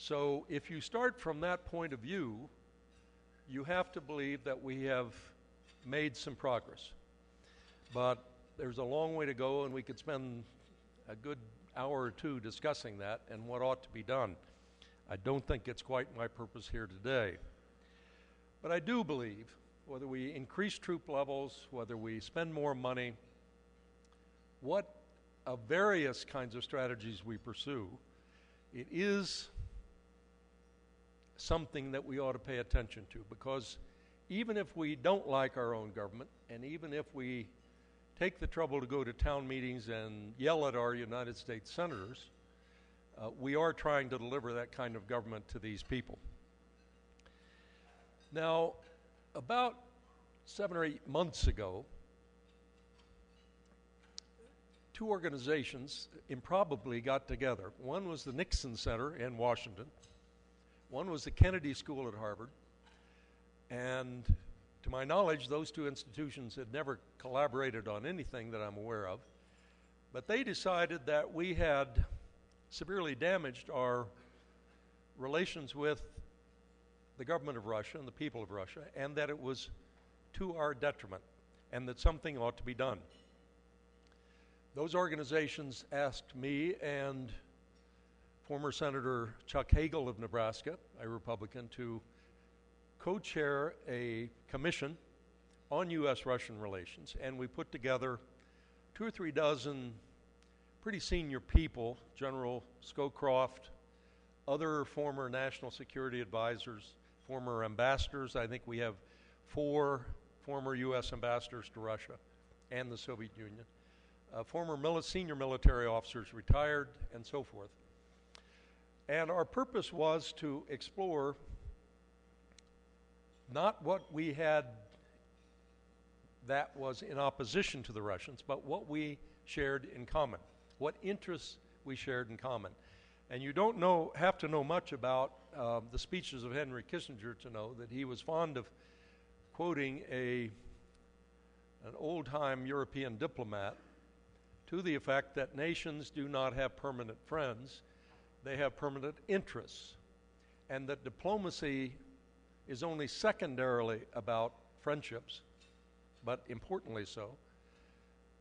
So if you start from that point of view, you have to believe that we have made some progress. But there's a long way to go, and we could spend a good hour or two discussing that and what ought to be done. I don't think it's quite my purpose here today. But I do believe, whether we increase troop levels, whether we spend more money, what of various kinds of strategies we pursue, it is something that we ought to pay attention to, because even if we don't like our own government, and even if we take the trouble to go to town meetings and yell at our United States senators, we are trying to deliver that kind of government to these people. Now, about 7 or 8 months ago, two organizations improbably got together. One was the Nixon Center in Washington. One was the Kennedy School at Harvard. And to my knowledge, those two institutions had never collaborated on anything that I'm aware of. But they decided that we had severely damaged our relations with the government of Russia and the people of Russia, and that it was to our detriment, and that something ought to be done. Those organizations asked me and former Senator Chuck Hagel of Nebraska, a Republican, to co-chair a commission on U.S.-Russian relations, and we put together 2 or 3 dozen pretty senior people, General Scowcroft, other former national security advisors, former ambassadors. I think we have 4 former U.S. ambassadors to Russia and the Soviet Union, former senior military officers retired, and so forth. And our purpose was to explore not what we had that was in opposition to the Russians, but what we shared in common, what interests we shared in common. And you don't have to know much about the speeches of Henry Kissinger to know that he was fond of quoting an old-time European diplomat to the effect that nations do not have permanent friends, they have permanent interests, and that diplomacy is only secondarily about friendships, but importantly so.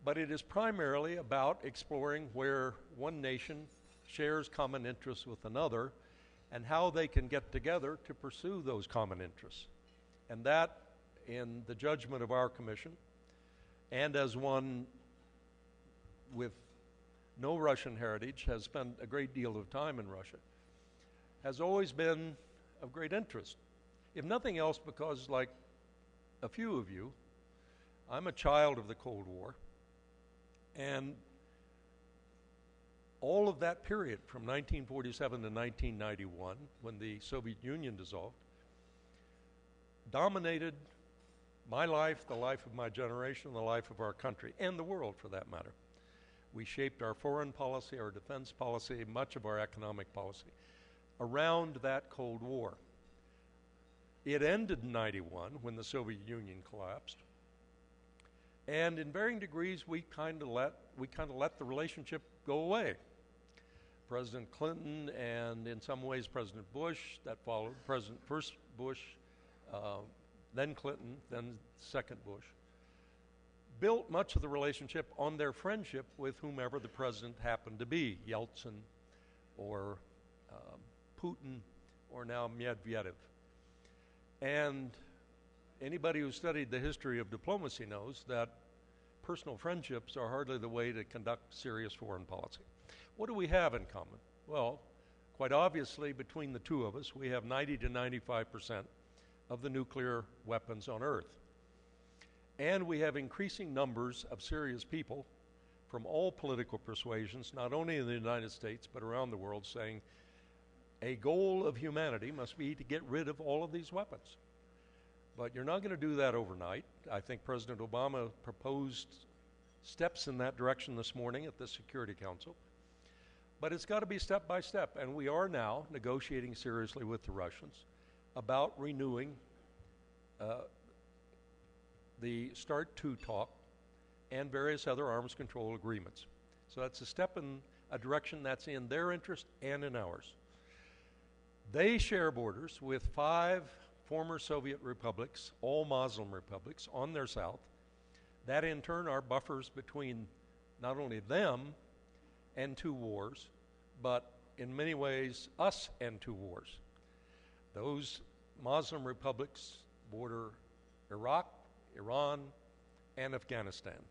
But it is primarily about exploring where one nation shares common interests with another and how they can get together to pursue those common interests. And that, in the judgment of our commission, and as one with no Russian heritage, has spent a great deal of time in Russia, has always been of great interest. If nothing else, because like a few of you, I'm a child of the Cold War, and all of that period from 1947 to 1991, when the Soviet Union dissolved, dominated my life, the life of my generation, the life of our country, and the world for that matter. We shaped our foreign policy, our defense policy, much of our economic policy around that Cold War. It ended in 91 when the Soviet Union collapsed. And in varying degrees, we kind of let the relationship go away. President Clinton and in some ways President Bush, that followed, first Bush, then Clinton, then second Bush, built much of the relationship on their friendship with whomever the president happened to be, Yeltsin or Putin or now Medvedev. And anybody who studied the history of diplomacy knows that personal friendships are hardly the way to conduct serious foreign policy. What do we have in common? Well, quite obviously, between the two of us, we have 90 to 95% of the nuclear weapons on Earth. And we have increasing numbers of serious people from all political persuasions, not only in the United States, but around the world, saying a goal of humanity must be to get rid of all of these weapons. But you're not going to do that overnight. I think President Obama proposed steps in that direction this morning at the Security Council. But it's got to be step by step, and we are now negotiating seriously with the Russians about renewing the START II talk and various other arms control agreements. So that's a step in a direction that's in their interest and in ours. They share borders with 5 former Soviet republics, all Muslim republics, on their south. That in turn are buffers between not only them and 2 wars, but in many ways us and 2 wars. Those Muslim republics border Iraq, Iran, and Afghanistan.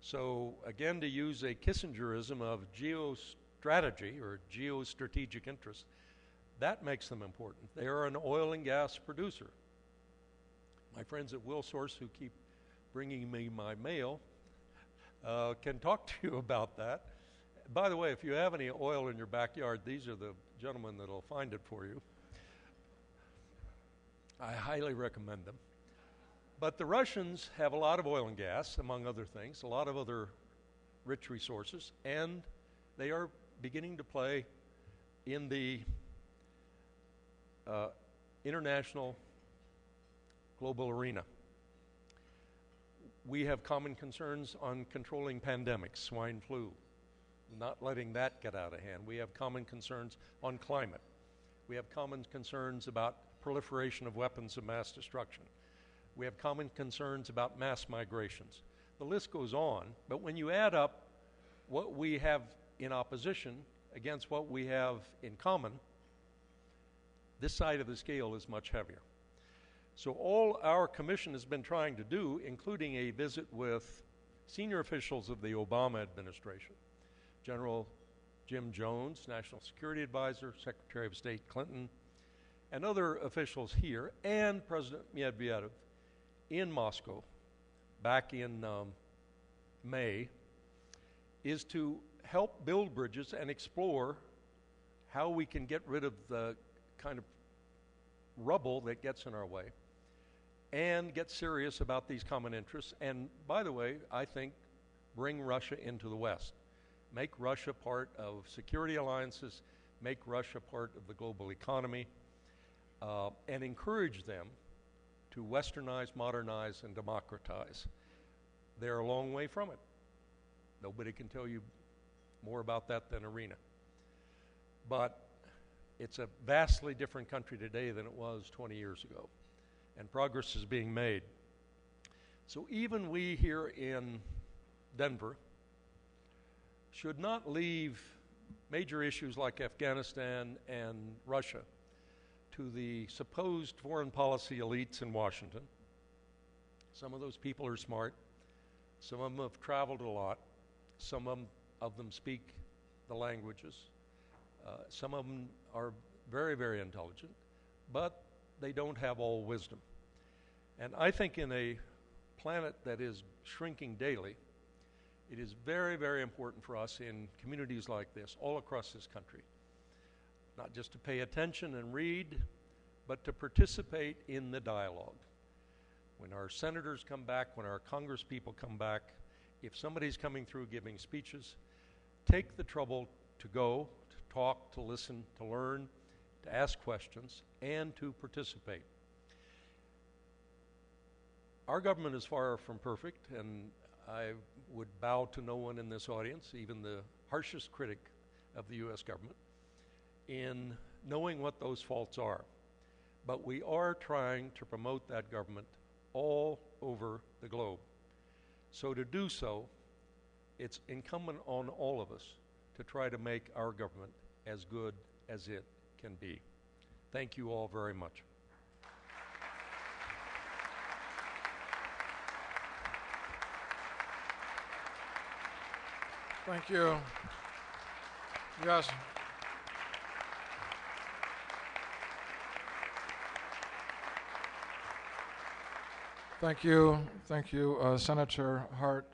So again, to use a Kissingerism of geostrategy or geostrategic interest, that makes them important. They are an oil and gas producer. My friends at WillSource, who keep bringing me my mail, can talk to you about that. By the way, if you have any oil in your backyard, these are the gentlemen that will find it for you. I highly recommend them. But the Russians have a lot of oil and gas, among other things, a lot of other rich resources, and they are beginning to play in the international global arena. We have common concerns on controlling pandemics, swine flu, not letting that get out of hand. We have common concerns on climate. We have common concerns about proliferation of weapons of mass destruction. We have common concerns about mass migrations. The list goes on, but when you add up what we have in opposition against what we have in common, this side of the scale is much heavier. So all our commission has been trying to do, including a visit with senior officials of the Obama administration, General Jim Jones, National Security Advisor, Secretary of State Clinton, and other officials here, and President Medvedev in Moscow back in May, is to help build bridges and explore how we can get rid of the kind of rubble that gets in our way and get serious about these common interests. And by the way, I think bring Russia into the West. Make Russia part of security alliances, make Russia part of the global economy, and encourage them to westernize, modernize, and democratize. They're a long way from it. Nobody can tell you more about that than Irina. But it's a vastly different country today than it was 20 years ago, and progress is being made. So even we here in Denver should not leave major issues like Afghanistan and Russia to the supposed foreign policy elites in Washington. Some of those people are smart. Some of them have traveled a lot. Some of them speak the languages. Some of them are very, very intelligent, but they don't have all wisdom. And I think in a planet that is shrinking daily, it is very, very important for us in communities like this, all across this country, not just to pay attention and read, but to participate in the dialogue. When our senators come back, when our Congress people come back, if somebody's coming through giving speeches, take the trouble to go, to talk, to listen, to learn, to ask questions, and to participate. Our government is far from perfect, and I would bow to no one in this audience, even the harshest critic of the U.S. government, in knowing what those faults are. But we are trying to promote that government all over the globe. So to do so, it's incumbent on all of us to try to make our government as good as it can be. Thank you all very much. Thank you. Yes. Thank you, Senator Hart.